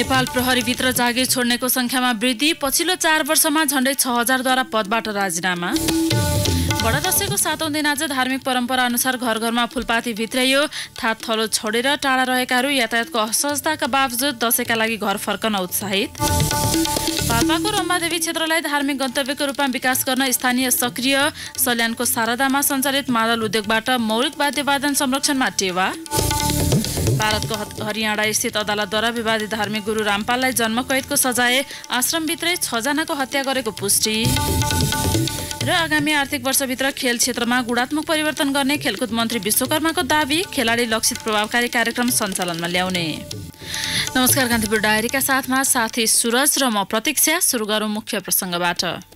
नेपाल प्रहरीभित्र जागिर छोड्नेको संख्यामा वृद्धि। पछिल्लो 4 वर्षमा झण्डै 6000 द्वारा पदबाट राजीनामा। बडा दशैंको 7औं दिन आज धार्मिक परम्परा अनुसार घर घरमा फुलपाती भित्राइयो। थात थलो छोडेर टाढा रहेकाहरू यातायातको असहजताका बावजुद दशैंका लागि घर फर्कन उत्साहित। पाल्पाको रम्बादेवी क्षेत्रलाई धार्मिक गन्तव्यको रूपमा विकास गर्न स्थानीय सक्रिय। सल्यानको शारदामा सञ्चालित मादल उद्योगबाट मौलिक वाद्यवादन संरक्षणमा टेवा। भारतको हरियाणा स्थित अदालतद्वारा विवादित धार्मिक गुरु रामपाललाई जन्मकैदको सजाय। आश्रमभित्रै 6 जनाको हत्या गरेको पुष्टि। र आगामी आर्थिक वर्षभित्र खेल क्षेत्रमा गुणात्मक परिवर्तन गर्ने खेलकुद मन्त्री विश्वकर्माको दाबी। खेलाडी लक्षित प्रभावकारी कार्यक्रम सञ्चालनमा ल्याउने। नमस्कार, कान्तिपुर डायरीका साथमा साथी सुरज र म प्रतीक्षा। सुरु गरौँ मुख्य प्रसङ्गबाट।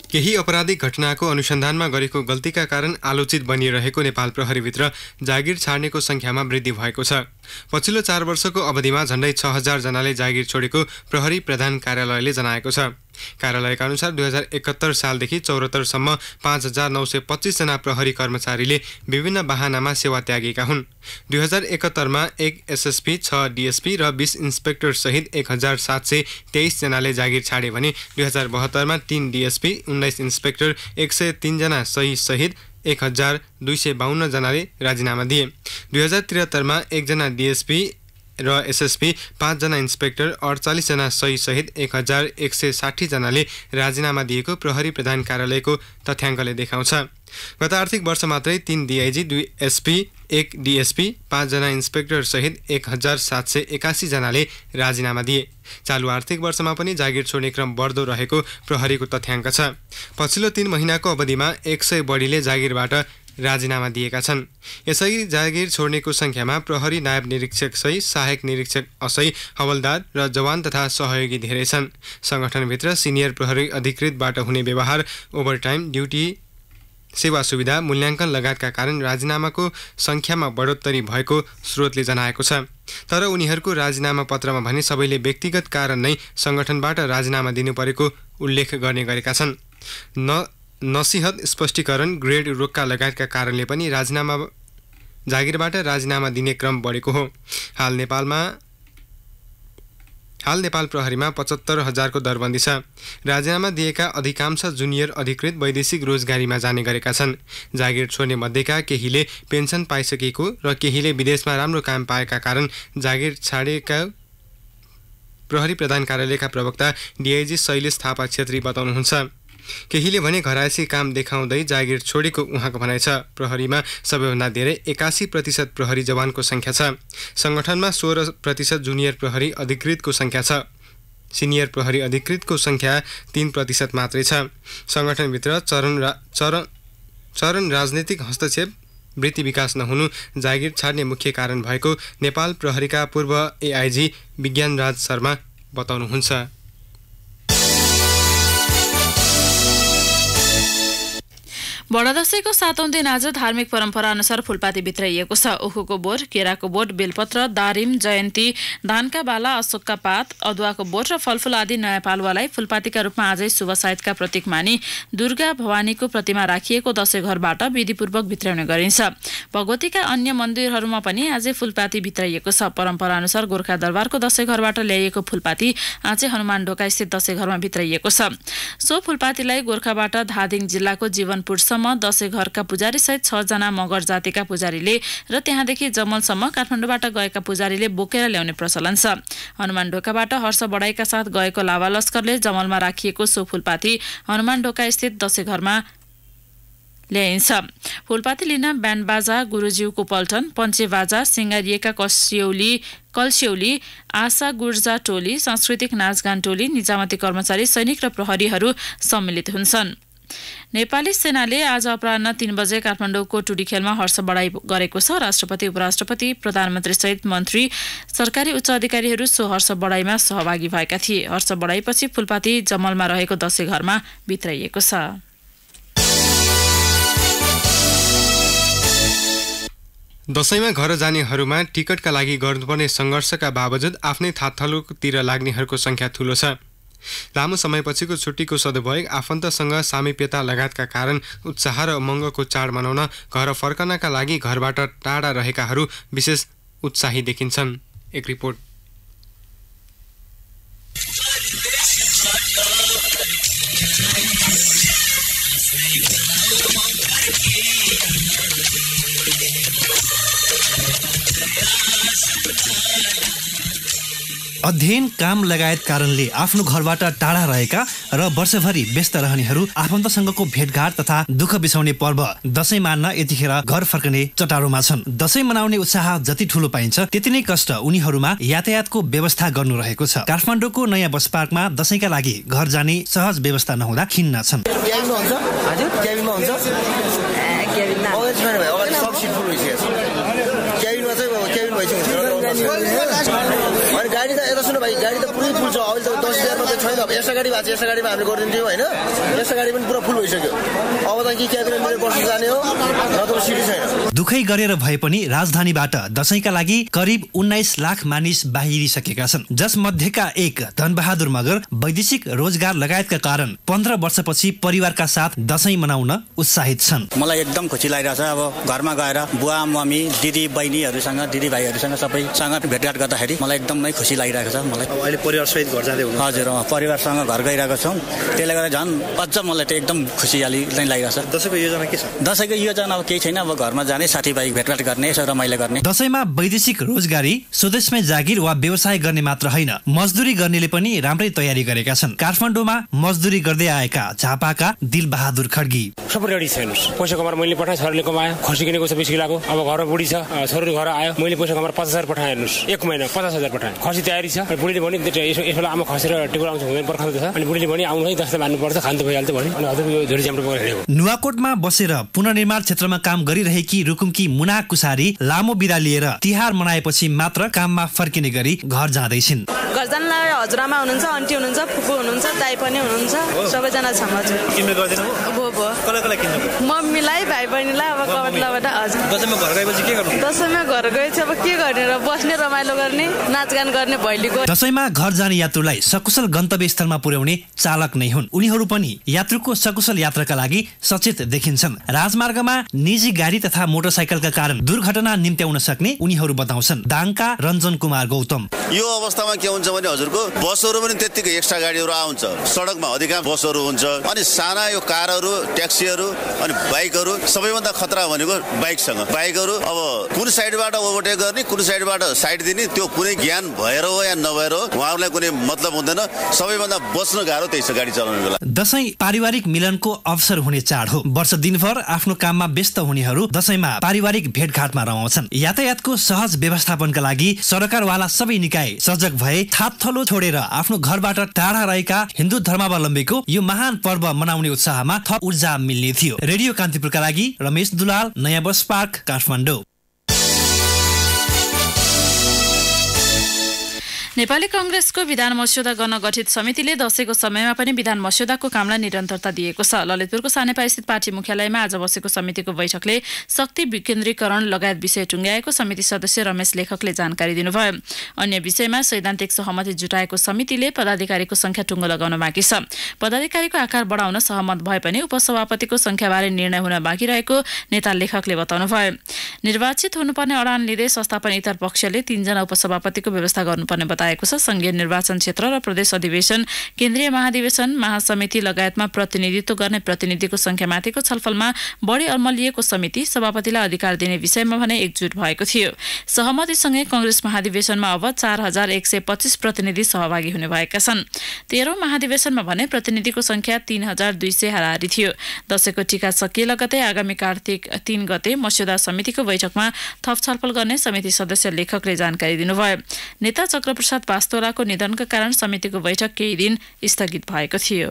केही आपराधिक घटनाको अनुसन्धानमा गरेको गल्तीका कारण आलोचित बनिरहेको नेपाल प्रहरीभित्र जागिर छाड्नेको संख्यामा वृद्धि भएको छ। पछिल्लो 4 वर्षको अवधिमा झण्डै 6000 जनाले जागिर छोडेको प्रहरी प्रधान कार्यालयले जनाएको छ। कार्यालयका अनुसार 2071 सालदेखि 74 सम्म 5925 जना प्रहरी कर्मचारीले विभिन्न बहानामा सेवा त्यागेका हुन्। 2071 मा 1 एसएसपी, 6 डीएसपी र 20 इन्सपेक्टर सहित 1723 जनाले जागिर छाडे भने 2072 मा 3 डीएसपी, 19 इन्सपेक्टर, 103 जना सहित 1252 जनाले राजीनामा दिए। 2073 मा 1 जना डीएसपी र एसएसपी, 5 जना इन्सपेक्टर, 48 जना सहित 1160 जनाले राजीनामा दिएको प्रहरी प्रधान कार्यालयको तथ्याङ्कले देखाउँछ। गत आर्थिक वर्ष मात्रै 3 डीआईजी, 2 एसपी, 1 डीएसपी, 5 जना इन्सपेक्टर सहित 1781 जनाले राजीनामा दिए। चालु आर्थिक वर्षमा पनि जागिर छोड्ने क्रम बढ्दो रहेको प्रहरीको तथ्याङ्क छ। पछिल्लो 3 महिनाको अवधिमा 100 बढीले जागिरबाट राजीनामा दिएका छन्। यसैगरी जागिर छोड्नेको संख्यामा प्रहरी नायब निरीक्षक सही, सहायक निरीक्षक असही, हवलदार र जवान तथा सहयोगी धेरै छन्। संगठनभित्र सिनियर प्रहरी अधिकृतबाट हुने व्यवहार, ओभरटाइम, ड्युटी, सेवा सुविधा, मूल्याङ्कन लगायतका कारण राजीनामाको संख्यामा बढोत्तरी भएको स्रोतले जनाएको छ। तर उनीहरूको राजीनामा पत्रमा भने सबैले व्यक्तिगत कारण नै संगठनबाट राजीनामा दिनुपरेको उल्लेख गर्ने गरेका छन्। नसिहत, स्पष्टीकरण, ग्रेड रोक्का लगायतका कारणले पनि जागिरबाट राजीनामा दिने क्रम बढेको हो। हाल नेपाल प्रहरीमा 75,000 को दरबन्दी छ। राजीनामा दिएका अधिकांश जुनियर अधिकृत वैदेशिक रोजगारीमा जाने गरेका छन्। जागिर छोड्ने मध्येका केहीले पेन्सन पाइसकेको र केहीले विदेशमा राम्रो काम पाएका कारण जागिर छाडेका प्रहरी प्रधान कार्यालयका प्रवक्ता डीआईजी शैलेश थापा छेत्री बताउनुहुन्छ। केहीले भने घरायसी काम देखाउँदै जागिर छोडेको उहाँको भनाइ छ। प्रहरीमा सबैभन्दा धेरै 81% प्रहरी जवानको संख्या छ। संगठनमा 16% जुनियर प्रहरी अधिकृतको संख्या छ। सिनियर प्रहरी अधिकृतको संख्या 3% मात्रै छ। संगठनभित्र चरण राजनीतिक हस्तक्षेप, वृत्ति विकास नहुनु जागिर छाड्ने मुख्य कारण भएको नेपाल प्रहरीका पूर्व एआईजी विज्ञानराज शर्मा बताउनुहुन्छ। बडा दशैंको 7औं दिन आज धार्मिक परम्परा अनुसार फुलपाती भित्राइएको छ। उखुको बोट, केराको बोट, बेलपत्र, दारिम, जयन्ती, धानका बाला, अशोकका पात, अदुवाको बोट र फलफूल आदि नयाँ पालुवालाई फुलपातीका रूपमा आजै शुभ सायदका प्रतीक मानी दुर्गा भवानीको प्रतिमा राखिएको दशैं घरबाट विधिपूर्वक भित्राउने गरिन्छ। भगवतीका अन्य मन्दिरहरूमा पनि आजै फुलपाती भित्राइएको छ। परम्परा अनुसार गोर्खा दरबारको दशैं घरबाट ल्याइएको फुलपाती आजै हनुमान ढोका स्थित दशैं घरमा भित्राइएको छ। सो फुलपातीलाई गोर्खाबाट धादिङ जिल्लाको जीवनपुर दशैं घरका पुजारी सहित 6 जना मगर जातिका पुजारीले र त्यहाँदेखि जमलसम्म काठमाडौँबाट गएका पुजारीले बोकेर ल्याउने प्रचलन छ। हनुमान ढोकाबाट हर्ष बढाइका साथ गएको लावा लस्करले जमलमा राखिएको सो फुलपाती हनुमान ढोका स्थित दशैं घरमा ल्याइन्छ। फुलपाती लिन ब्यान्ड बाजा, गुरुज्यूको पल्टन, पञ्चे बाजा, सिंगारिएका कलस्यौली, आशा गुर्जा टोली, सांस्कृतिक नाचगान टोली, निजामती कर्मचारी, सैनिक र प्रहरीहरू सम्मिलित हुन्छन्। नेपाली सेनाले आज अपराह्न 3 बजे काठमाडौँको टुडीखेलमा हर्ष बढाई गरेको छ। राष्ट्रपति, उपराष्ट्रपति, प्रधानमन्त्री सहित मन्त्री, सरकारी उच्च अधिकारीहरू सो हर्ष बढाईमा सहभागी भएका थिए। हर्ष बढाईपछि फुलपाती जमलमा रहेको दशैं घरमा भित्राइएको छ। दशैंमा घर जानेहरूमा टिकटका लागि गर्नुपर्ने सङ्घर्षका बावजुद आफ्नै थातथलोतिर लाग्नेहरूको संख्या ठूलो छ। लामो समयपछिको छुट्टीको सदुपयोग, आफन्तसँग सामिप्यता लगायतका कारण उत्साह र उमङ्गको चाड मनाउन घर फर्कनका लागि घरबाट टाढा रहेकाहरू विशेष उत्साही देखिन्छन्। एक रिपोर्ट। अध्ययन, काम लगायत कारणले आफ्नो घरबाट टाढा रहेका र वर्षभरि व्यस्त रहनेहरू आफन्तसँगको भेटघाट तथा दुःख बिसाउने पर्व दशैं मान्न यतिखेर घर फर्कने चटारोमा छन्। दशैं मनाउने उत्साह जति ठूलो पाइन्छ त्यति नै कष्ट उनीहरूमा यातायातको व्यवस्था गर्नु रहेको छ। काठमाडौँको नयाँ बस पार्कमा दशैंका लागि घर जाने सहज व्यवस्था नहुँदा खिन्न छन्। गाडी त यता सुन्नु भाइ, गाडी त पुरै फुल छ। अहिले त 10,000 मात्रै छैन। अब यस गाडी भएको छ, यस गाडीमा हामीले गरिदिन्थ्यौँ होइन। यस गाडी पनि पुरा फुल भइसक्यो। अब त के क्याबिन मेरो बस जाने हो, र त सिटी छैन। दुखै गरेर भए पनि राजधानीबाट दशैंका लागि करिब 19 लाख मानिस बाहिरिसकेका छन्, जसमध्येका एक धनबहादुर मगर वैदेशिक रोजगार लगायतका कारण 15 वर्षपछि परिवारका साथ दशैं मनाउन उत्साहित छन्। मलाई एकदम खुसी लागिरहेछ। अब घरमा गएर बुवा मम्मी दिदी बहिनीहरूसँग दिदी भाइहरूसँग सबैसँग भेटघाट गर्दाखेरि मलाई एकदमै खुसी लागिरहेको छ। मलाई अहिले परिवार सहित घर जाँदै हुनुहुन्छ? हजुर, परिवारसँग घर गइरहेको छौँ। त्यसले गर्दा झन् अझ मलाई त एकदम खुसियाली नै लागिरहेको छ। दशैंको योजना के छ? दशैंको योजना अब केही छैन। अब घरमा जाने, साथीभाइ भेटघाट गर्ने, यसो रमाइलो गर्ने। दशैंमा वैदेशिक रोजगारी, स्वदेशमै जागिर वा व्यवसाय गर्ने मात्र होइन, मजदुरी गर्नेले पनि राम्रै तयारी गरेका छन्। काठमाडौँमा मजदुरी गर्दै आएका झापाका दिलबहादुर खड्गी सबै रेडी छ। हेर्नुहोस्, पैसा कमाएर मैले पठाएँ, छोराले कमायो, खसी किनेको छ 20 किलोको। अब घरमा बुढी छ, छोरीले घर आयो, मैले पैसा कमाएर 50,000 पठाएँ। हेर्नुहोस्, एक महिना 50,000 पठाएँ। खसी तयारी छ। बुढीले भने यसो आमा खसेर टेबल आउँछ हुँदैन पर्खान्छ छ। अनि बुढीले भने आउनु है, दसैँ मान्नुपर्छ, खानु त भइहाल्छ भने। अनि हजुर यो झोडी च्याम्टो पकेर हिँडेको। नुवाकोटमा बसेर पुनर्निर्माण क्षेत्रमा काम गरिरहेकी रुकुमकी मुना कुसारी लामो बिदा लिएर तिहार मनाएपछि मात्र काममा फर्किने गरी घर जाँदैछिन्। घर जानलाई हजुरआमा हुनुहुन्छ, आन्टी हुनुहुन्छ, फुपू हुनुहुन्छ, दाइ पनि हुनुहुन्छ, सबैजना छ। हजुर किन्नु गर्दैन भो कसलाई किन्नु? मम्मीलाई, भाइ बहिनीलाई। अब कबटलाबाट हजुर। दशैंमा घर गएपछि के गर्नु? दशैंमा घर गएपछि अब के गर्ने र बस्ने, रमाइलो गर्ने, नाचगान गर्ने भैलीको। दशैंमा घर जाने यात्रुलाई सकुशल गन्तव्य स्थलमा पुर्याउने चालक नै हुन्। उनीहरू पनि यात्रुको सकुशल यात्राका लागि सचेत देखिन्छन्। राजमार्गमा निजी गाडी तथा मोटरसाइकलका कारण दुर्घटना निम्त्याउन सक्ने उनीहरू बताउँछन्। दाङका रञ्जन कुमार गौतम यो अवस्थामा के हुन्छ भने हजुरको बसहरू पनि त्यत्तिकै एक्स्ट्रा गाडीहरू आउँछ। सडकमा अधिकांश बसहरू हुन्छ, अनि साना यो कारहरू, ट्याक्सीहरू अनि बाइकहरू। सबैभन्दा खतरा भनेको बाइकसँग। बाइकहरू अब कुन साइडबाट ओभरटेक गर्ने, कुन साइडबाट साइड दिने, त्यो कुनै ज्ञान भएर हो या नभएर हो, उहाँहरूलाई कुनै मतलब हुँदैन। सबैभन्दा बच्न गाह्रो त्यही छ गाडी चलाउने बेला। दशैं पारिवारिक मिलनको अवसर हुने चाड हो। वर्ष दिनभर आफ्नो काममा व्यस्त हुनेहरू दशैंमा पारिवारिक भेटघाटमा रमाउँछन्। यातायातको सहज व्यवस्थापनका लागि सरकारवाला सबै निकाय सजग भए थापथलो छोडेर आफ्नो घरबाट टाढा रहेका हिन्दू धर्मावलम्बीको यो महान पर्व मनाउने उत्साहमा थप ऊर्जा मिल्ने थियो। रेडियो कान्तिपुरका लागि रमेश दुलाल, नयाँ बस पार्क, काठमाडौँ। नेपाली कांग्रेसको विधान मस्यौदा गर्न गठित समितिले दशैंको समयमा पनि विधान मस्यौदाको कामलाई निरन्तरता दिएको छ। ललितपुरको सानेपास्थित पार्टी मुख्यालयमा आज बसेको समितिको बैठकले शक्ति विकेन्द्रीकरण लगायत विषय टुङ्ग्याएको समिति सदस्य रमेश लेखकले जानकारी दिनुभयो। अन्य विषयमा सैद्धान्तिक सहमति जुटाएको समितिले पदाधिकारीको संख्या टुङ्गो लगाउन बाँकी छ। पदाधिकारीको आकार बढाउन सहमत भए पनि उपसभापतिको संख्याबारे निर्णय हुन बाँकी रहेको नेता लेखकले बताउनुभयो। निर्वाचित हुनुपर्ने अडान लिँदै संस्थापन इतर पक्षले 3 जना उपसभापतिको व्यवस्था गर्नुपर्ने बताएको छ। संघीय निर्वाचन क्षेत्र र प्रदेश अधिवेशन, केन्द्रीय महाधिवेशन, महासमिति लगायतमा प्रतिनिधित्व गर्ने प्रतिनिधिको संख्यामाथिको छलफलमा बढी अल्मलिएको समिति सभापतिलाई अधिकार दिने विषयमा भने एकजुट भएको थियो। सहमतिसँगै कांग्रेस महाधिवेशनमा अब 4125 प्रतिनिधि सहभागी हुने भएका छन्। 13औं महाधिवेशनमा भने प्रतिनिधिको संख्या 3200 हाराहारी थियो। दशैंको टीका सकिए लगतै आगामी कार्तिक 3 गते मस्यौदा समितिको बैठकमा थप छलफल गर्ने समिति सदस्य लेखकले जानकारी दिनुभयो। नेता चक्रप्रसाद पास्तोलाको निधनका कारण समितिको बैठक केही दिन स्थगित भएको थियो।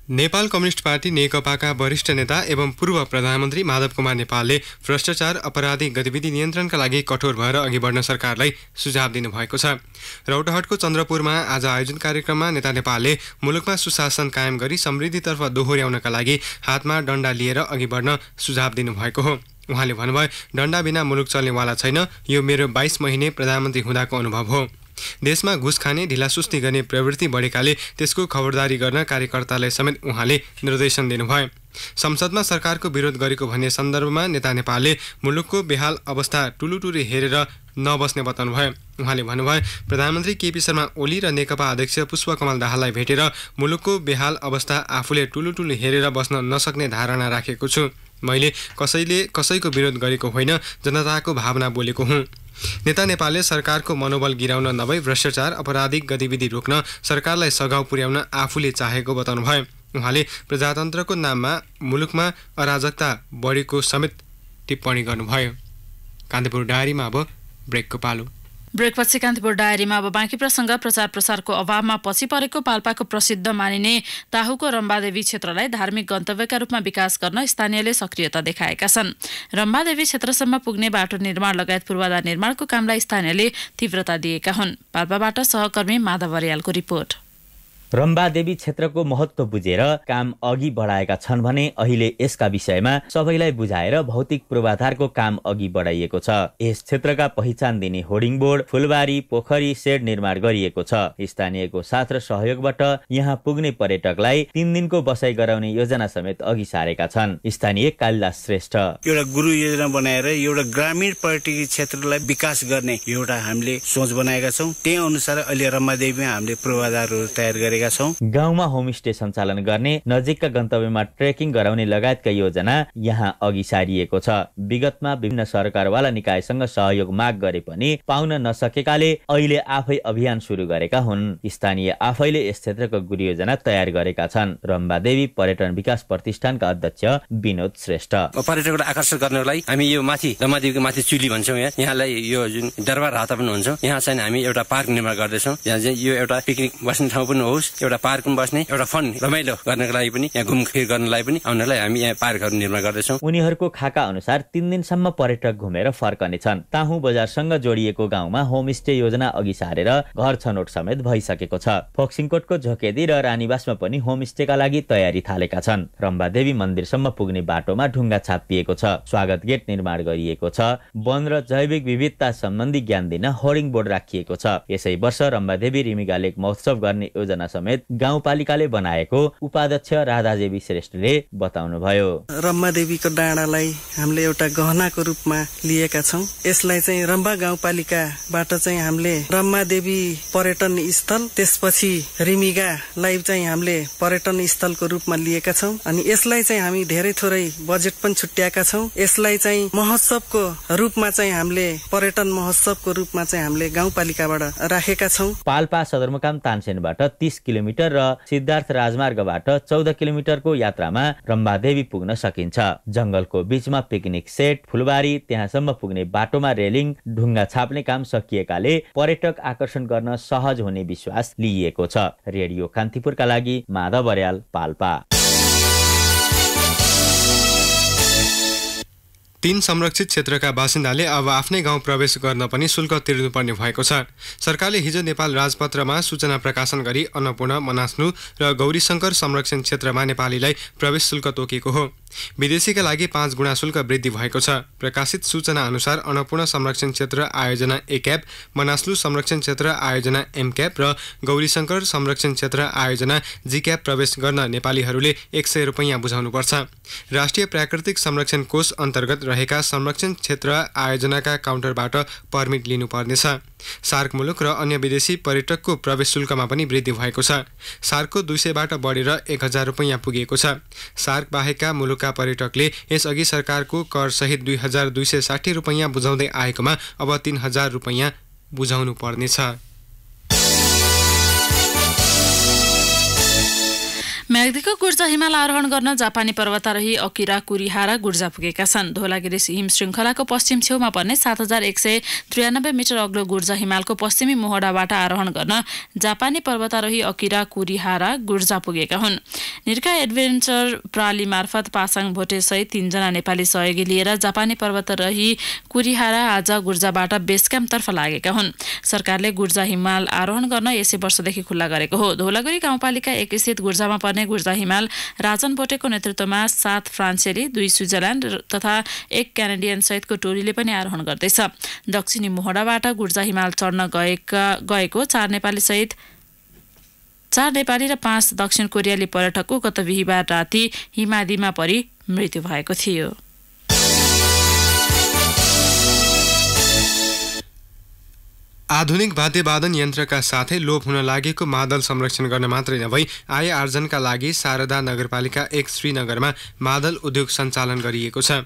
नेपाल कम्युनिस्ट पार्टी नेकपाका वरिष्ठ नेता एवं पूर्व प्रधानमन्त्री माधव कुमार नेपालले भ्रष्टाचार अपराधिक गतिविधि नियन्त्रणका लागि कठोर भएर अघि बढ्न सरकारलाई सुझाव दिनुभएको छ। रौतहटको चन्द्रपुरमा आज आयोजित कार्यक्रममा नेता नेपालले मुलुकमा सुशासन कायम गरी समृद्धितर्फ दोहोर्याउनका लागि हातमा डण्डा लिएर अघि बढ्न सुझाव दिनुभएको हो। उहाँले भन्नुभयो, डण्डा बिना मुलुक चल्नेवाला छैन। यो मेरो 22 महिने प्रधानमन्त्री हुँदाको अनुभव हो। देशमा घुस खाने, ढिलासुस्ती गर्ने प्रवृत्ति बढेकाले त्यसको खबरदारी गर्न कार्यकर्तालाई समेत उहाँले निर्देशन दिनुभयो। संसदमा सरकारको विरोध गरेको भन्ने सन्दर्भमा नेता नेपालले मुलुकको बेहाल अवस्था टुलुटुरी हेरेर नबस्ने बताउनुभयो। उहाँले भन्नुभयो, प्रधानमन्त्री केपी शर्मा ओली र नेकपा अध्यक्ष पुष्पकमल दाहाललाई भेटेर मुलुकको बेहाल अवस्था आफूले टुलुटुलु हेरेर बस्न नसक्ने धारणा राखेको छु। मैले कसैको विरोध गरेको होइन, जनताको भावना बोलेको हुँ। नेता नेपालले सरकारको मनोबल गिराउन नभई भ्रष्टाचार आपराधिक गतिविधि रोक्न सरकारलाई सघाउ पुर्याउन आफूले चाहेको बताउनुभयो। उहाँले प्रजातन्त्रको नाममा मुलुकमा अराजकता बढेको समेत टिप्पणी गर्नुभयो। कान्तिपुर डायरीमा अब ब्रेकको पालो। ब्रेकपछि कान्तिपुर डायरीमा अब बाँकी प्रसङ्ग। प्रचार प्रसारको अभावमा पछि परेको पाल्पाको प्रसिद्ध मानिने ताहुको रम्बादेवी क्षेत्रलाई धार्मिक गन्तव्यका रूपमा विकास गर्न स्थानीयले सक्रियता देखाएका छन्। रम्बादेवी क्षेत्रसम्म पुग्ने बाटो निर्माण लगायत पूर्वाधार निर्माणको कामलाई स्थानीयले तीव्रता दिएका हुन्। पाल्पाबाट सहकर्मी माधव बरियालको रिपोर्ट। रम्बादेवी क्षेत्रको महत्त्व बुझेर काम अघि बढाएका छन् भने अहिले यसका विषयमा सबैलाई बुझाएर भौतिक पूर्वाधारको काम अघि बढाइएको छ। यस क्षेत्रका पहिचान दिने होर्डिङ बोर्ड, फुलबारी, पोखरी, सेड निर्माण गरिएको छ। स्थानीयको साथ र सहयोगबाट यहाँ पुग्ने पर्यटकलाई 3 दिनको बसाइ गराउने योजना समेत अघि सारेका छन्। स्थानीय कालिदास श्रेष्ठ एउटा गुरु योजना बनाएर एउटा ग्रामीण पर्यटकीय क्षेत्रलाई विकास गर्ने एउटा हामीले सोच बनाएका छौँ। त्यही अनुसार अहिले रम्बादेवीमा हामीले पूर्वाधारहरू तयार गरेका छौँ। गाउँमा होमस्टे सञ्चालन गर्ने, नजिकका गन्तव्यमा ट्रेकिङ गराउने लगायतका योजना यहाँ अघि सारिएको छ। विगतमा विभिन्न सरकारवाला निकायसँग सहयोग माग गरे पनि पाउन नसकेकाले अहिले आफै अभियान सुरु गरेका हुन्। स्थानीय आफैले यस क्षेत्रको गुरु योजना तयार गरेका छन्। रम्बादेवी पर्यटन विकास प्रतिष्ठानका अध्यक्ष विनोद श्रेष्ठ पर्यटकलाई आकर्षित गर्नलाई हामी यो माथि रम्बादेवीको माथि चुली भन्छौँ। यहाँलाई यो जुन दरबार हाता पनि भन्छौँ, यहाँ चाहिँ हामी एउटा पार्क निर्माण गर्दैछौँ। यहाँ चाहिँ यो एउटा पिकनिक बस्ने ठाउँ पनि होस्, एउटा पार्कमा बस्ने, एउटा फन रमाइलो गर्नको लागि पनि, यहाँ घुमफिर गर्नलाई पनि आउनलाई हामी यहाँ पार्कहरू निर्माण गर्दैछौँ। उनीहरूको खाका अनुसार 3 दिनसम्म पर्यटक घुमेर फर्कने छन्। ताहु बजारसँग जोडिएको गाउँमा होमस्टे योजना अघि सारेर घर छनौट समेत भइसकेको छ। फोक्सिङकोटको झोकेदी र रानीबासमा पनि होमस्टेका लागि तयारी थालेका छन्। रम्बादेवी मन्दिरसम्म पुग्ने बाटोमा ढुङ्गा छापिएको छ। स्वागत गेट निर्माण गरिएको छ। वन र जैविक विविधता सम्बन्धी ज्ञान दिन होर्डिङ बोर्ड राखिएको छ। यसै वर्ष रम्बादेवी रिमिगा लेक महोत्सव गर्ने योजना समेत गाउँपालिकाले बनाएको उपाध्यक्ष राधादेवी श्रेष्ठले बताउनुभयो। रम्बादेवीको डाँडालाई हामीले एउटा गहनाको रूपमा लिएका छौँ। यसलाई चाहिँ रम्बा गाउँपालिकाबाट चाहिँ हामीले रम्बादेवी पर्यटन स्थल, त्यसपछि रिमिगालाई चाहिँ हामीले पर्यटन स्थलको रूपमा लिएका छौँ। अनि यसलाई चाहिँ हामी धेरै थोरै बजेट पनि छुट्याएका छौँ। यसलाई चाहिँ महोत्सवको रूपमा चाहिँ हामीले पर्यटन महोत्सवको रूपमा चाहिँ हामीले गाउँपालिकाबाट राखेका छौँ। पाल्पा सदरमुकाम तानसेनबाट 30 किलोमिटर र सिद्धार्थ राजमार्गबाट 14 किलोमिटरको यात्रामा रम्बादेवी पुग्न सकिन्छ। जंगलको बीचमा पिकनिक सेट, फुलबारी, त्यहाँसम्म पुग्ने बाटोमा रेलिङ, ढुङ्गा छाप्ने काम सकिएकाले पर्यटक आकर्षण गर्न सहज हुने विश्वास लिइएको छ। रेडियो कान्तिपुरका लागि माधव बर्याल, पाल्पा। 3 संरक्षित क्षेत्रका बासिन्दाले अब आफ्नै गाउँ प्रवेश गर्न पनि शुल्क तिर्नुपर्ने भएको छ। सरकारले हिजो नेपाल राजपत्रमा सूचना प्रकाशन गरी अन्नपूर्ण, मनास्नु र गौरीशङ्कर संरक्षण क्षेत्रमा नेपालीलाई प्रवेश शुल्क तोकेको हो। विदेशीका लागि 5 गुणा शुल्क वृद्धि भएको छ। प्रकाशित सूचना अनुसार अन्नपूर्ण संरक्षण क्षेत्र आयोजना ए क्याप, मनास्लु संरक्षण क्षेत्र आयोजना एम क्याप र गौरीशङ्कर संरक्षण क्षेत्र आयोजना जी क्याप प्रवेश गर्न नेपालीहरूले 100 रुपैयाँ बुझाउनुपर्छ। राष्ट्रिय प्राकृतिक संरक्षण कोष अन्तर्गत रहेका संरक्षण क्षेत्र आयोजनाका काउन्टरबाट पर्मिट लिनुपर्नेछ। सार्क मुलुक र अन्य विदेशी पर्यटकको प्रवेश शुल्कमा पनि वृद्धि भएको छ। सार्कको 200बाट बढेर 1000 रुपैयाँ पुगेको छ। सार्क बाहेकका मुलुकका पर्यटकले यसअघि सरकारको कर सहित 2260 रुपैयाँ बुझाउँदै आएकोमा अब 3000 रुपैयाँ बुझाउनु पर्नेछ। म्याग्दीको गुर्जा हिमाल आरोहण गर्न जापानी पर्वतारोही अकिरा कुरिहारा गुर्जा पुगेका छन्। धौलागिरी हिम श्रृङ्खलाको पश्चिम छेउमा पर्ने 7193 मिटर अग्लो गुर्जा हिमालको पश्चिमी मोहडाबाट आरोहण गर्न जापानी पर्वतारोही अकिरा कुरिहारा गुर्जा पुगेका हुन्। निर्का एडभेन्चर प्राली मार्फत पासाङ भोटे सहित 3 जना नेपाली सहयोगी लिएर जापानी पर्वतारोही कुरिहारा आज गुर्जाबाट बेस क्याम्पतर्फ लागेका हुन्। सरकारले गुर्जा हिमाल आरोहण गर्न यसै वर्षदेखि खुल्ला गरेको हो। धौलागिरी गाउँपालिका 1 स्थित गुर्जामा पर्ने गुर्जा हिमाल राजन भोटेको नेतृत्वमा 7 फ्रान्सेली, 2 स्विजरल्यान्ड तथा 1 क्यानाडियन सहितको टोलीले पनि आरोहण गर्दैछ। दक्षिणी मोहडाबाट गुर्जा हिमाल चढ्न गएको 4 नेपाली र 5 दक्षिण कोरियाली पर्यटकको गत बिहीबार राति हिमादीमा परि मृत्यु भएको थियो। आधुनिक वाद्यवादन यन्त्रका साथै लोप हुन लागेको मादल संरक्षण गर्न मात्रै नभई आय आर्जनका लागि शारदा नगरपालिका 1 श्रीनगरमा मादल उद्योग सञ्चालन गरिएको छ।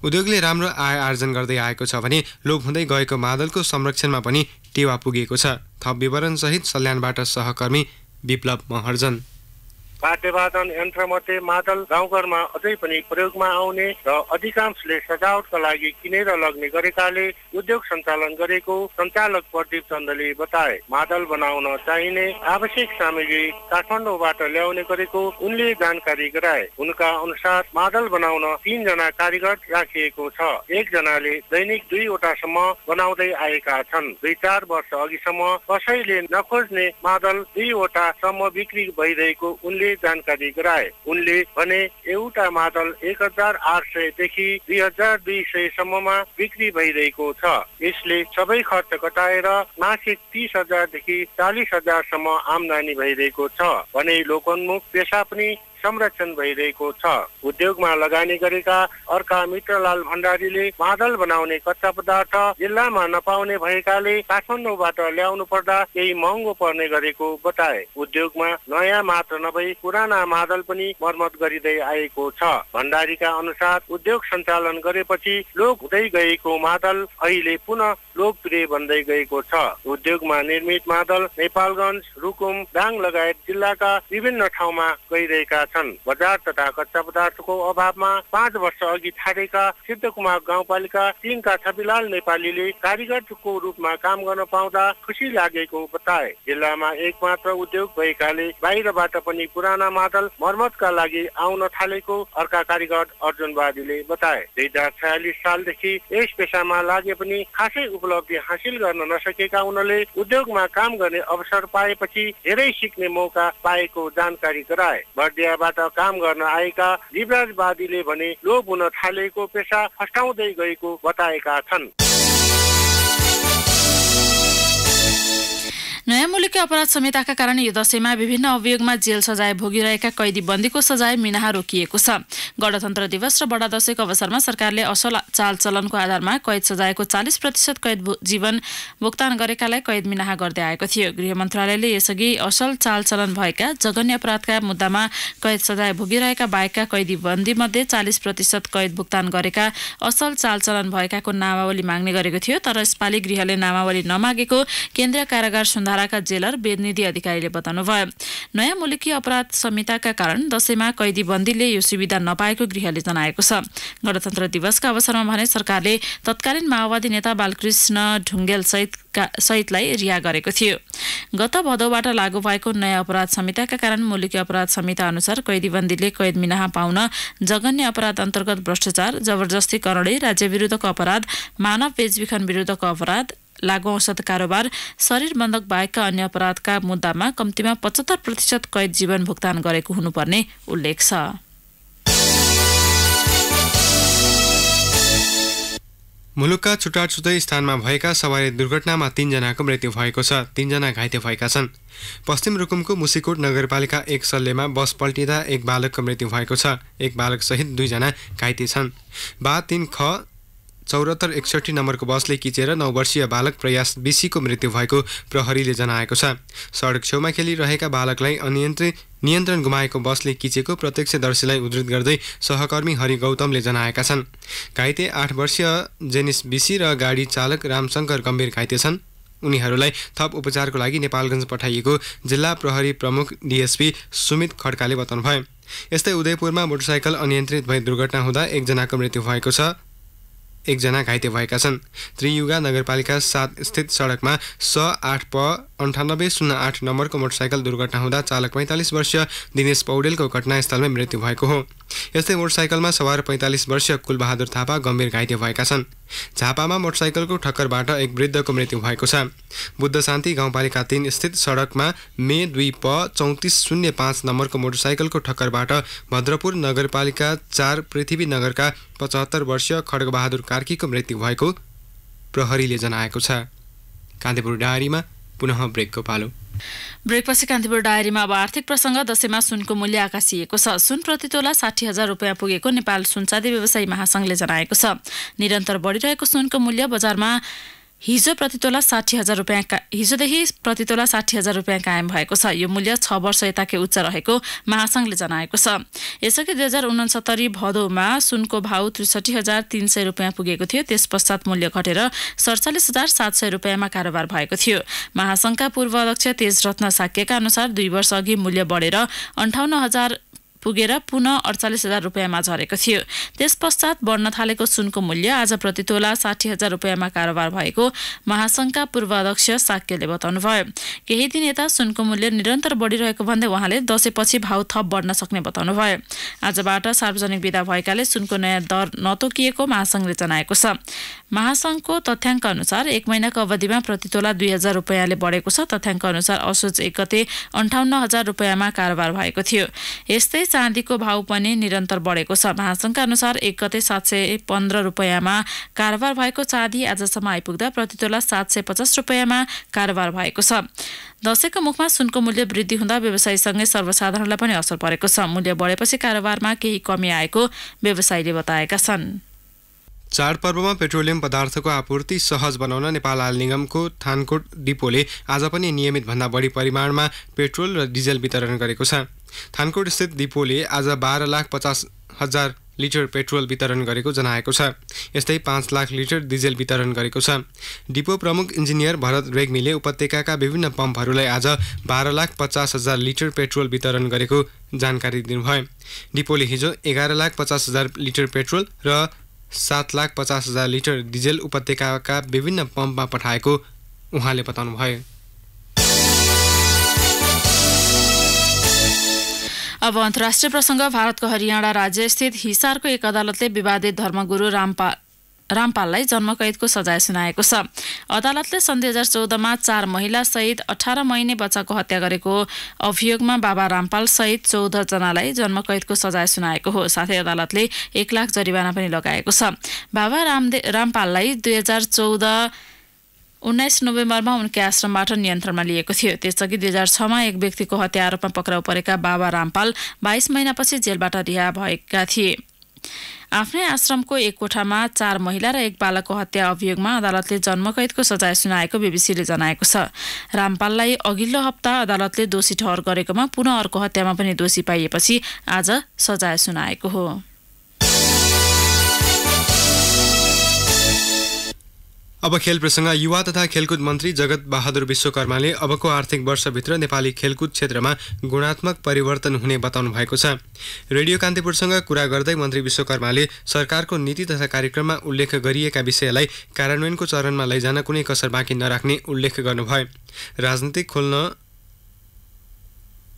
उद्योगले राम्रो आय आर्जन गर्दै आएको छ भने लोप हुँदै गएको मादलको संरक्षणमा पनि टेवा पुगेको छ। थप विवरण सहित सल्यानबाट सहकर्मी विप्लव महर्जन। वाद्यवादन यन्त्रमध्ये मादल गाउँघरमा अझै पनि प्रयोगमा आउने र अधिकांशले सजावटका लागि किनेर लग्ने गरेकाले उद्योग सञ्चालन गरेको सञ्चालक प्रदीप चन्दले बताए। मादल बनाउन चाहिने आवश्यक सामग्री काठमाडौँबाट ल्याउने गरेको उनले जानकारी गराए। उनका अनुसार मादल बनाउन 3 जना कारिगर राखिएको छ। 1 जनाले दैनिक 2 वटासम्म बनाउँदै आएका छन्। 2-4 वर्ष अघिसम्म कसैले नखोज्ने मादल 2 वटासम्म बिक्री भइरहेको उनले जानकारी गराए। उनले भने एउटा मादल 1800 देखि 2200 सम्ममा बिक्री भइरहेको छ। यसले सबै खर्च घटाएर मासिक 30,000 देखि 40,000 सम्म आम्दानी भइरहेको छ भने लोकोन्मुख पेशा पनि संरक्षण भइरहेको छ। उद्योगमा लगानी गरेका अर्का मित्रलाल भण्डारीले मादल बनाउने कच्चा पदार्थ जिल्लामा नपाउने भएकाले काठमाडौँबाट ल्याउनु पर्दा केही महँगो पर्ने गरेको बताए। उद्योगमा नयाँ मात्र नभई पुराना मादल पनि मर्मत गरिँदै आएको छ। भण्डारीका अनुसार उद्योग सञ्चालन गरेपछि लोप हुँदै गएको मादल अहिले पुनः लोकप्रिय बन्दै गएको छ। उद्योगमा निर्मित मादल नेपालगञ्ज, रुकुम, दाङ लगायत जिल्लाका विभिन्न ठाउँमा गइरहेका छन्। बजार तथा कच्चा पदार्थको अभावमा 5 वर्ष अघि छाडेका सिद्धकुमार गाउँपालिका 3 का छविलाल नेपालीले कारिगरको रूपमा काम गर्न पाउँदा खुसी लागेको बताए। जिल्लामा एकमात्र उद्योग भएकाले बाहिरबाट पनि पुराना मादल मर्मतका लागि आउन थालेको अर्का कारिगर अर्जुन वादीले बताए। 2046 सालदेखि यस पेशामा लागे पनि खासै उपलब्धि हासिल गर्न नसकेका उनले उद्योगमा काम गर्ने अवसर पाएपछि धेरै सिक्ने मौका पाएको जानकारी गराए। बर्दियाबाट काम गर्न आएका दिवराजवादीले भने लोप हुन थालेको पेशा हटाउँदै गएको बताएका छन्। नयाँ मुलुकी अपराध संहिताका कारण यो दशैंमा विभिन्न अभियोगमा जेल सजाय भोगिरहेका कैदी बन्दीको सजाय मिनाहा रोकिएको छ। गणतन्त्र दिवस र बडा दशैंको अवसरमा सरकारले असल चालचलनको आधारमा कैद सजायको 40% कैद जीवन भुक्तान गरेकालाई कैद मिनाहा गर्दै आएको थियो। गृह मन्त्रालयले यसअघि असल चालचलन भएका जघन्य अपराधका मुद्दामा कैद सजाय भोगिरहेका बाहेकका कैदी बन्दी मध्ये 40% कैद भुक्तान गरेका असल चालचलन भएकाको नामावली माग्ने गरेको थियो। तर यसपालि गृहले नामावली नमागेको केन्द्रीय कारागार सुन्धाराका जेलर वेदनिधि अधिकारीले बताउनुभयो। नयाँ मुलुकी अपराध संहिताका कारण दशैंमा कैदी बन्दीले यो सुविधा नपाएको गृहले जनाएको छ। गणतन्त्र दिवसका अवसरमा भने सरकारले तत्कालीन माओवादी नेता बालकृष्ण ढुङ्गेल सहितलाई रिहा गरेको थियो। गत भदौबाट लागू भएको नयाँ अपराध संहिताका कारण मुलुकी अपराध संहिता अनुसार कैदीबन्दीले कैद मिनाहा पाउन जघन्य अपराध अन्तर्गत भ्रष्टाचार, जबरजस्ती करणी, राज्य विरुद्धको अपराध, मानव बेचबिखन विरुद्धको अपराध, लागू औषध कारोबार, शरीर बन्धक बाहेकका अन्य अपराधका मुद्दामा कम्तीमा 75% कैद जीवन भुक्तान गरेको हुनुपर्ने उल्लेख छ। मुलुकका छुट्टाछुट्टै स्थानमा भएका सवारी दुर्घटनामा 3 जनाको मृत्यु भएको छ। 3 जना घाइते भएका छन्। पश्चिम रुकुमको मुसिकोट नगरपालिका 1 सल्लेमा बस पल्टिँदा 1 बालकको मृत्यु भएको छ। 1 बालक सहित 2 जना घाइते छन्। बा 3 ख 7461 नम्बरको बसले किचेर 9 वर्षीय बालक प्रयास बिसीको मृत्यु भएको प्रहरीले जनाएको छ। सडक छेउमा खेलिरहेका बालकलाई नियन्त्रण गुमाएको बसले किचेको प्रत्यक्षदर्शीलाई उद्धृत गर्दै सहकर्मी हरि गौतमले जनाएका छन्। घाइते 8 वर्षीय जेनिस बिसी र गाडी चालक रामशङ्कर गम्भीर घाइते छन्। उनीहरूलाई थप उपचारको लागि नेपालगञ्ज पठाइएको जिल्ला प्रहरी प्रमुख डीएसपी सुमित खड्काले बताउनुभयो। यस्तै उदयपुरमा मोटरसाइकल अनियन्त्रित भई दुर्घटना हुँदा 1 जनाको मृत्यु भएको छ। 1 जना घाइते भएका छन्। त्रियुगा नगरपालिका 7 स्थित सडकमा स 8 प 9808 नम्बरको मोटरसाइकल दुर्घटना हुँदा चालक 45 वर्षीय दिनेश पौडेलको घटनास्थलमै मृत्यु भएको हो। यस्तै मोटरसाइकलमा सवार 45 वर्षीय कुलबहादुर थापा गम्भीर घाइते भएका छन्। झापामा मोटरसाइकलको ठक्करबाट 1 वृद्धको मृत्यु भएको छ। बुद्ध शान्ति गाउँपालिका 3 स्थित सडकमा मे 2 प 3405 नम्बरको मोटरसाइकलको ठक्करबाट भद्रपुर नगरपालिका 4 पृथ्वी नगरका 75 वर्षीय खड्गबहादुर कार्कीको मृत्यु भएको प्रहरीले जनाएको छ। कान्तिपुर डायरीमा पुनः ब्रेकको पालो। ब्रेकपछि कान्तिपुर डायरीमा अब आर्थिक प्रसङ्ग। दशैंमा सुनको मूल्य आकाशिएको छ। सुन प्रति तोला 60,000 रुपियाँ पुगेको नेपाल सुनचाँदी व्यवसायी महासंघले जनाएको छ। निरन्तर बढिरहेको सुनको मूल्य बजारमा हिजोदेखि प्रतितोला 60,000 रुपियाँ कायम भएको छ। यो मूल्य 6 वर्ष यताकै उच्च रहेको महासंघले जनाएको छ। यसअघि 2069 भदौमा सुनको भाउ 63,300 रुपियाँ पुगेको थियो। त्यस पश्चात मूल्य घटेर 47,700 रुपियाँमा कारोबार भएको थियो। महासंघका पूर्व अध्यक्ष तेजरत्न साक्यका अनुसार 2 वर्ष अघि मूल्य बढेर 58,000 पुगेर पुनः 48,000 रुपियाँमा झरेको थियो। त्यस पश्चात बढ्न थालेको सुनको मूल्य आज प्रतितोला 60,000 रुपियाँमा कारोबार भएको महासंघका पूर्व अध्यक्ष साक्यले बताउनुभयो। केही दिन यता सुनको मूल्य निरन्तर बढिरहेको भन्दै उहाँले दशैंपछि भाउ थप बढ्न सक्ने बताउनुभयो। आजबाट सार्वजनिक बिदा भएकाले सुनको नयाँ दर नतोकिएको महासंघले जनाएको छ। महासंघको तथ्याङ्क अनुसार 1 महिनाको अवधिमा प्रतितोला 2,000 रुपियाँले बढेको छ। तथ्याङ्क अनुसार असोज 1 गते 58,000 रुपियाँमा कारोबार भएको थियो। यस्तै चाँदीको भाउ पनि निरन्तर बढेको छ। महासंघका अनुसार 1 गते 715 रुपियाँमा कारोबार भएको चाँदी आजसम्म आइपुग्दा प्रतितोला 750 रुपियाँमा कारोबार भएको छ। दशैंको मुखमा सुनको मूल्य वृद्धि हुँदा व्यवसायीसँगै सर्वसाधारणलाई पनि असर परेको छ। मूल्य बढेपछि कारोबारमा केही कमी आएको व्यवसायीले बताएका छन्। चाडपर्वमा पेट्रोलियम पदार्थको आपूर्ति सहज बनाउन नेपाल आयल निगमको थानकोट डिपोले आज पनि नियमित भन्दा बढी परिमाणमा पेट्रोल र डिजेल वितरण गरेको छ। थानकोट स्थित डिपोले आज 12,50,000 लिटर पेट्रोल वितरण गरेको जनाएको छ। यस्तै 5 लाख लिटर डिजेल वितरण गरेको छ। डिपो प्रमुख इन्जिनियर भरत रेग्मीले उपत्यकाका विभिन्न पम्पहरूलाई आज 12,50,000 लिटर पेट्रोल वितरण गरेको जानकारी दिनुभयो। डिपोले हिजो 11,50,000 लिटर पेट्रोल र 7,50,000 लिटर डिजेल उपत्यकाका विभिन्न पम्पमा पठाएको उहाँले बताउनुभयो। अब अन्तर्राष्ट्रिय प्रसङ्ग। भारतको हरियाणा राज्य स्थित हिसारको एक अदालतले विवादित धर्मगुरु रामपाललाई जन्मकैदको सजाय सुनाएको छ। अदालतले सन् 2014मा 4 महिला सहित 18 महिने बच्चाको हत्या गरेको अभियोगमा बाबा रामपाल सहित 14 जनालाई जन्मकैदको सजाय सुनाएको हो। साथै अदालतले 1 लाख जरिवाना पनि लगाएको छ। बाबा रामपाललाई 19 नोभेम्बरमा उनकै आश्रमबाट नियन्त्रणमा लिएको थियो। त्यसअघि 2006मा एक व्यक्तिको हत्या आरोपमा पक्राउ परेका बाबा रामपाल 22 महिनापछि जेलबाट रिहा भएका थिए। आफ्नै आश्रमको एक कोठामा 4 महिला र 1 बालकको हत्या अभियोगमा अदालतले जन्मकैदको सजाय सुनाएको बीबीसीले जनाएको छ। रामपाललाई अघिल्लो हप्ता अदालतले दोषी ठहर गरेकोमा पुनः अर्को हत्यामा पनि दोषी पाइएपछि आज सजाय सुनाएको हो। अब खेल प्रसङ्ग। युवा तथा खेलकुद मन्त्री जगत बहादुर विश्वकर्माले अबको आर्थिक वर्षभित्र नेपाली खेलकुद क्षेत्रमा गुणात्मक परिवर्तन हुने बताउनु भएको छ। रेडियो कान्तिपुरसँग कुरा गर्दै मन्त्री विश्वकर्माले सरकारको नीति तथा कार्यक्रममा उल्लेख गरिएका विषयलाई कार्यान्वयनको चरणमा लैजान कुनै कसर बाँकी नराख्ने उल्लेख गर्नुभयो।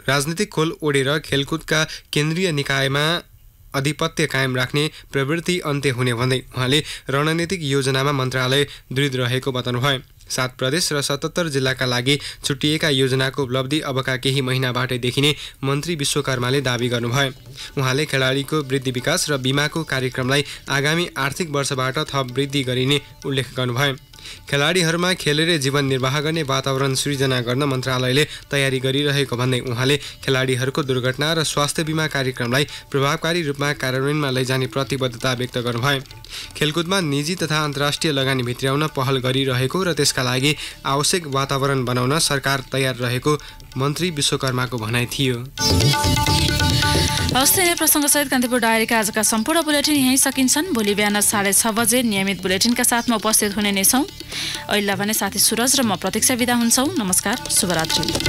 राजनीतिक खोल ओडेर खेलकुदका केन्द्रीय निकायमा अधिपत्य कायम राख्ने प्रवृत्ति अन्त्य हुने भन्दै उहाँले रणनीतिक योजनामा मन्त्रालय दृढ रहेको बताउनुभयो। 7 प्रदेश र 77 जिल्लाका लागि छुट्टिएका योजनाको उपलब्धि अबका केही महिनाबाटै देखिने मन्त्री विश्वकर्माले दावी गर्नुभयो। उहाँले खेलाडीको वृद्धि विकास र बिमाको कार्यक्रमलाई आगामी आर्थिक वर्षबाट थप वृद्धि गरिने उल्लेख गर्नुभयो। खेलाडीहरूमा खेलेर जीवन निर्वाह गर्ने वातावरण सृजना गर्न मन्त्रालयले तयारी गरिरहेको भन्दै उहाँले खेलाडीहरूको दुर्घटना र स्वास्थ्य बिमा कार्यक्रमलाई प्रभावकारी रूपमा कार्यान्वयनमा लैजाने प्रतिबद्धता व्यक्त गर्नुभयो। खेलकुदमा निजी तथा अन्तर्राष्ट्रिय लगानी भित्र्याउन पहल गरिरहेको र त्यसका लागि आवश्यक वातावरण बनाउन सरकार तयार रहेको मन्त्री विश्वकर्माको भनाइ थियो। हवस्, प्रसङ्गसहित कान्तिपुर डायरीका आजका सम्पूर्ण बुलेटिन यहीँ सकिन्छन्। भोलि बिहान 6:30 बजे नियमित बुलेटिनका साथमा उपस्थित हुने नै छौँ। अहिले भने साथी सुरज र म प्रतीक्षा बिदा हुन्छौँ। नमस्कार, शुभरात्रि।